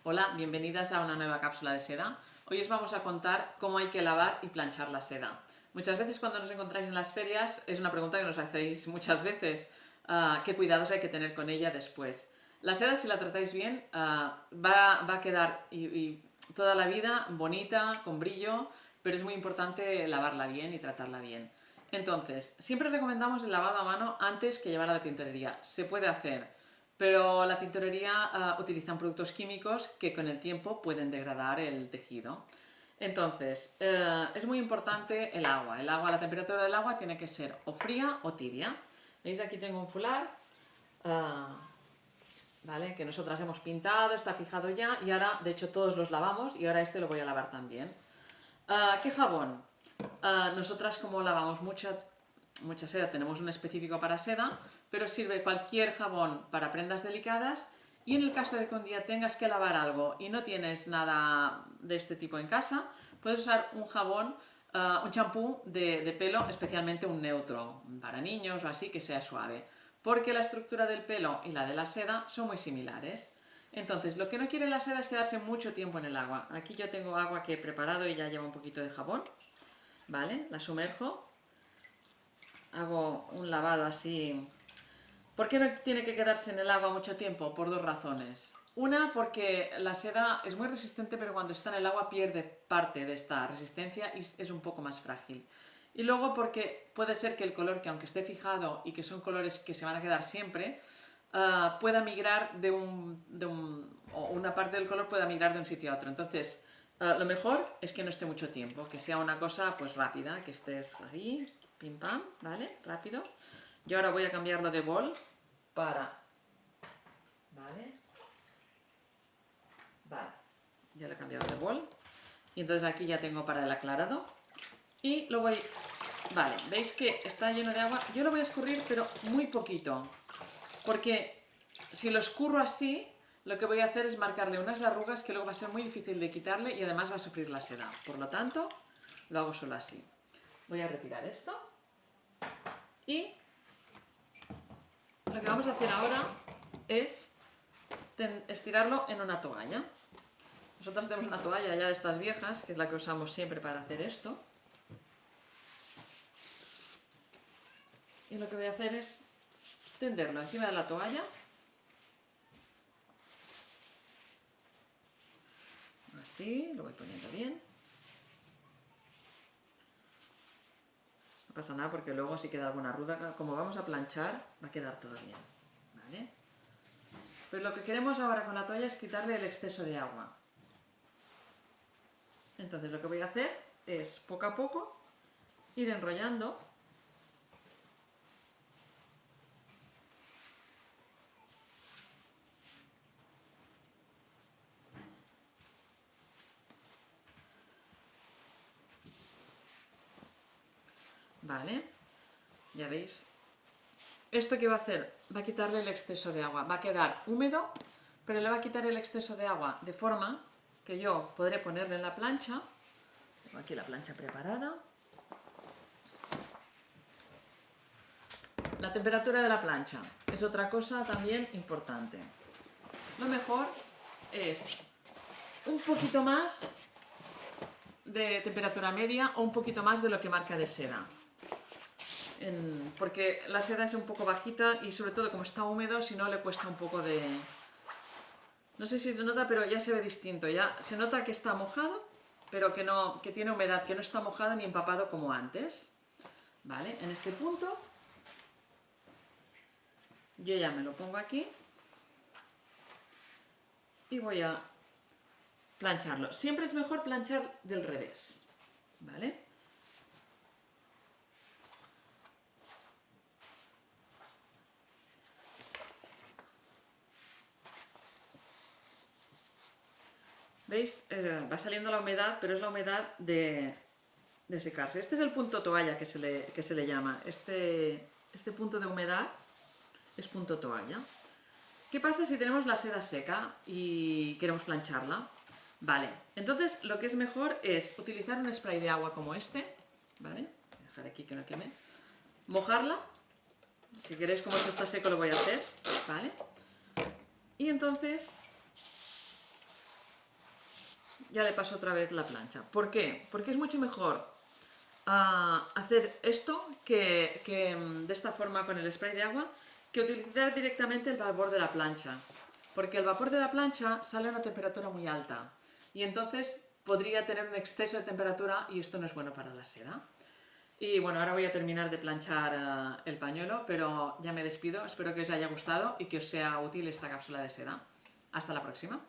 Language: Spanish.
Hola, bienvenidas a una nueva cápsula de seda. Hoy os vamos a contar cómo hay que lavar y planchar la seda. Muchas veces cuando nos encontráis en las ferias es una pregunta que nos hacéis muchas veces, ¿qué cuidados hay que tener con ella después? La seda, si la tratáis bien, va a quedar y toda la vida bonita, con brillo, pero es muy importante lavarla bien y tratarla bien. Entonces, siempre recomendamos el lavado a mano antes que llevar a la tintorería. Se puede hacer, pero la tintorería utilizan productos químicos que con el tiempo pueden degradar el tejido. Entonces, es muy importante el agua. La temperatura del agua tiene que ser o fría o tibia. ¿Veis? Aquí tengo un fular, ah, ¿vale? Que nosotras hemos pintado, está fijado ya y ahora, de hecho, todos los lavamos y ahora este lo voy a lavar también. ¿Qué jabón? Nosotras como lavamos mucha seda, tenemos un específico para seda, pero sirve cualquier jabón para prendas delicadas. Y en el caso de que un día tengas que lavar algo y no tienes nada de este tipo en casa, puedes usar un jabón, un champú de pelo, especialmente un neutro, para niños o así, que sea suave. Porque la estructura del pelo y la de la seda son muy similares. Entonces, lo que no quiere la seda es quedarse mucho tiempo en el agua. Aquí yo tengo agua que he preparado y ya lleva un poquito de jabón, ¿vale? La sumerjo, hago un lavado así. ¿Por qué no tiene que quedarse en el agua mucho tiempo? Por dos razones. Una, porque la seda es muy resistente, pero cuando está en el agua pierde parte de esta resistencia y es un poco más frágil. Y luego porque puede ser que el color, que aunque esté fijado y que son colores que se van a quedar siempre, pueda migrar o una parte del color pueda migrar de un sitio a otro. Entonces, lo mejor es que no esté mucho tiempo, que sea una cosa pues rápida, que estés ahí, pim pam, ¿vale? Rápido. Yo ahora voy a cambiarlo de bol para... ¿Vale? Vale. Ya lo he cambiado de bol. Y entonces aquí ya tengo para el aclarado. Y lo voy... Vale, veis que está lleno de agua. Yo lo voy a escurrir, pero muy poquito. Porque si lo escurro así, lo que voy a hacer es marcarle unas arrugas que luego va a ser muy difícil de quitarle y además va a sufrir la seda. Por lo tanto, lo hago solo así. Voy a retirar esto. Y lo que vamos a hacer ahora es estirarlo en una toalla. Nosotros tenemos una toalla ya de estas viejas, que es la que usamos siempre para hacer esto. Y lo que voy a hacer es tenderlo encima de la toalla. Así, lo voy poniendo bien. No pasa nada porque luego si queda alguna ruda, como vamos a planchar, va a quedar todo bien. ¿Vale? Pero lo que queremos ahora con la toalla es quitarle el exceso de agua. Entonces lo que voy a hacer es poco a poco ir enrollando. ¿Vale? Ya veis. ¿Esto qué va a hacer? Va a quitarle el exceso de agua. Va a quedar húmedo, pero le va a quitar el exceso de agua de forma que yo podré ponerle en la plancha. Tengo aquí la plancha preparada. La temperatura de la plancha es otra cosa también importante. Lo mejor es un poquito más de temperatura media o un poquito más de lo que marca de seda. Porque la seda es un poco bajita y sobre todo como está húmedo, si no le cuesta un poco de... No sé si se nota, pero ya se ve distinto. Ya se nota que está mojado, pero que tiene humedad, que no está mojado ni empapado como antes. ¿Vale? En este punto yo ya me lo pongo aquí y voy a plancharlo. Siempre es mejor planchar del revés, ¿vale? ¿Veis? Va saliendo la humedad, pero es la humedad de secarse. Este es el punto toalla que se le llama. Este punto de humedad es punto toalla. ¿Qué pasa si tenemos la seda seca y queremos plancharla? Vale, entonces lo que es mejor es utilizar un spray de agua como este, ¿vale? Voy a dejar aquí que no queme. Mojarla. Si queréis, como esto está seco, lo voy a hacer, ¿vale? Y entonces ya le paso otra vez la plancha. ¿Por qué? Porque es mucho mejor hacer esto de esta forma con el spray de agua que utilizar directamente el vapor de la plancha. Porque el vapor de la plancha sale a una temperatura muy alta y entonces podría tener un exceso de temperatura y esto no es bueno para la seda. Y bueno, ahora voy a terminar de planchar el pañuelo, pero ya me despido. Espero que os haya gustado y que os sea útil esta cápsula de seda. Hasta la próxima.